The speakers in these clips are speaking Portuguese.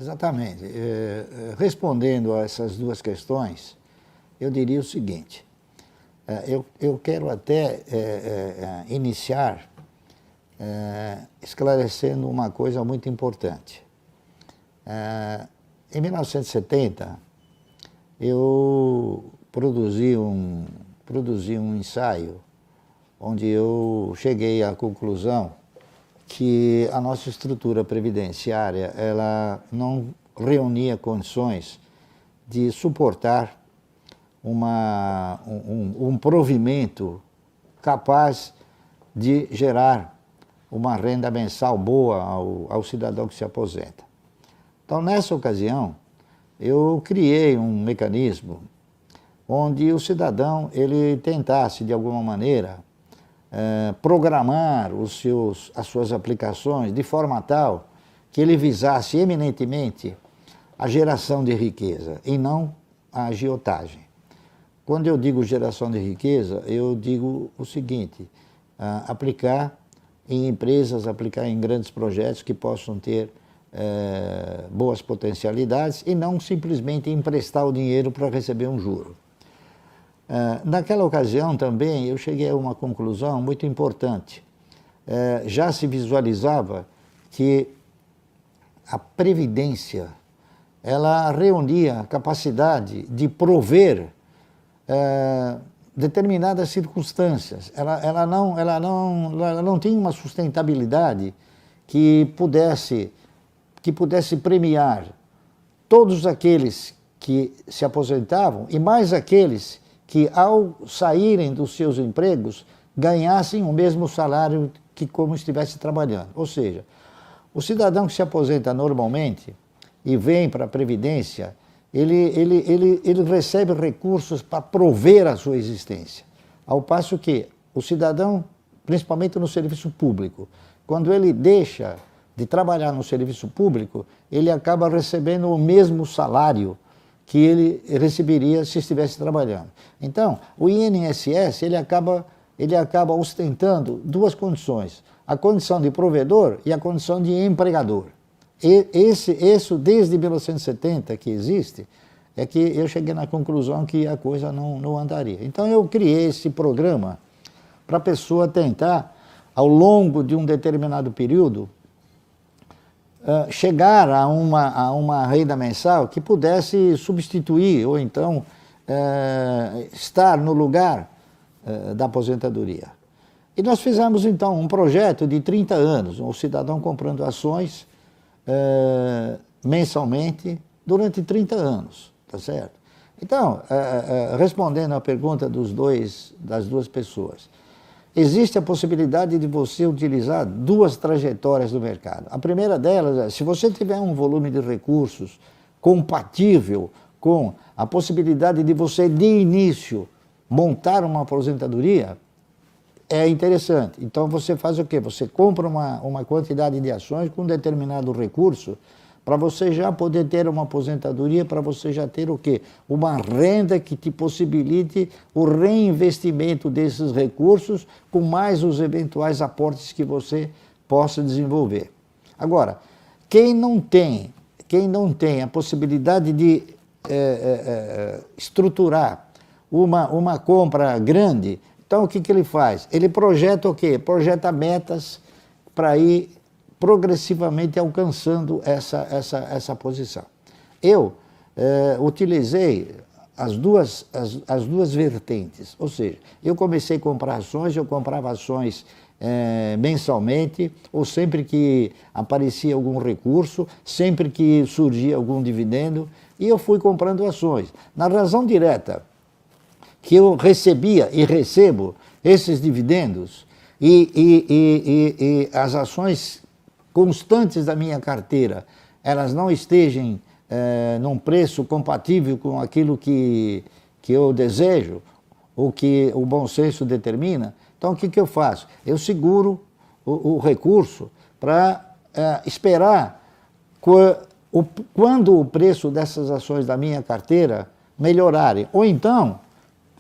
Exatamente. Respondendo a essas duas questões, eu diria o seguinte, eu quero até iniciar esclarecendo uma coisa muito importante. Em 1970, eu produzi um ensaio onde eu cheguei à conclusão que a nossa estrutura previdenciária ela não reunia condições de suportar um provimento capaz de gerar uma renda mensal boa ao cidadão que se aposenta. Então, nessa ocasião, eu criei um mecanismo onde o cidadão ele tentasse, de alguma maneira, programar as suas aplicações de forma tal que ele visasse eminentemente a geração de riqueza e não a agiotagem. Quando eu digo geração de riqueza, eu digo o seguinte, aplicar em empresas, aplicar em grandes projetos que possam ter boas potencialidades e não simplesmente emprestar o dinheiro para receber um juro. Naquela ocasião também eu cheguei a uma conclusão muito importante. Já se visualizava que a Previdência ela reunia a capacidade de prover determinadas circunstâncias. Ela não tinha uma sustentabilidade que pudesse premiar todos aqueles que se aposentavam e mais aqueles que, ao saírem dos seus empregos, ganhassem o mesmo salário que como estivesse trabalhando. Ou seja, o cidadão que se aposenta normalmente e vem para a Previdência, ele recebe recursos para prover a sua existência. Ao passo que o cidadão, principalmente no serviço público, quando ele deixa de trabalhar no serviço público, ele acaba recebendo o mesmo salário que ele receberia se estivesse trabalhando. Então, o INSS ele acaba ostentando duas condições, a condição de provedor e a condição de empregador. Isso desde 1970 que existe, é que eu cheguei na conclusão que a coisa não andaria. Então eu criei esse programa para a pessoa tentar, ao longo de um determinado período, chegar a uma renda mensal que pudesse substituir ou então estar no lugar da aposentadoria. E nós fizemos então um projeto de 30 anos, o cidadão comprando ações mensalmente durante 30 anos, tá certo? Então, respondendo à pergunta das duas pessoas, existe a possibilidade de você utilizar duas trajetórias do mercado. A primeira delas é, se você tiver um volume de recursos compatível com a possibilidade de você, de início, montar uma aposentadoria, é interessante. Então você faz o quê? Você compra uma quantidade de ações com um determinado recurso para você já poder ter uma aposentadoria, para você já ter o quê? Uma renda que te possibilite o reinvestimento desses recursos com mais os eventuais aportes que você possa desenvolver. Agora, quem não tem a possibilidade de estruturar uma compra grande, então o que ele faz? Ele projeta o quê? Projeta metas para ir progressivamente alcançando essa posição. Eu utilizei as duas vertentes, ou seja, eu comecei a comprar ações, eu comprava ações mensalmente, ou sempre que aparecia algum recurso, sempre que surgia algum dividendo, e eu fui comprando ações. Na razão direta que eu recebia e recebo esses dividendos e as ações constantes da minha carteira, elas não estejam num preço compatível com aquilo que eu desejo, ou que o bom senso determina, então o que eu faço? Eu seguro o recurso para esperar quando o preço dessas ações da minha carteira melhorarem, ou então,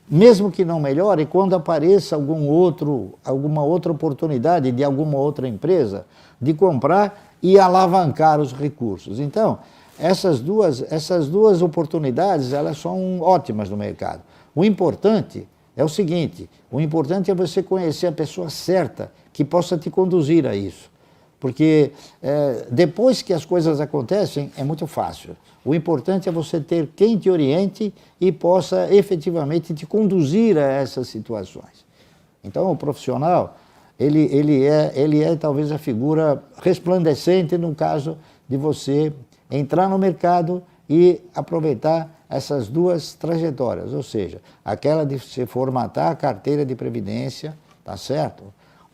mesmo que não melhore, quando apareça alguma outra oportunidade de alguma outra empresa de comprar e alavancar os recursos. Então, essas duas oportunidades, elas são ótimas no mercado. O importante é o seguinte, o importante é você conhecer a pessoa certa que possa te conduzir a isso. Porque depois que as coisas acontecem, é muito fácil. O importante é você ter quem te oriente e possa efetivamente te conduzir a essas situações. Então, o profissional, ele é talvez a figura resplandecente no caso de você entrar no mercado e aproveitar essas duas trajetórias, ou seja, aquela de se formatar a carteira de previdência, tá certo?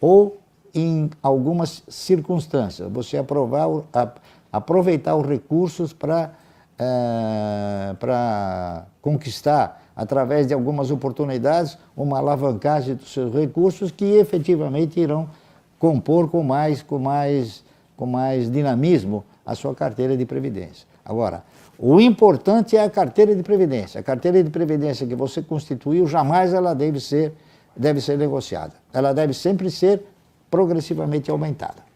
Ou, em algumas circunstâncias, você aproveitar os recursos para conquistar, através de algumas oportunidades, uma alavancagem dos seus recursos que efetivamente irão compor com mais dinamismo a sua carteira de previdência. Agora, o importante é a carteira de previdência. A carteira de previdência que você constituiu, jamais ela deve ser negociada. Ela deve sempre ser progressivamente aumentada.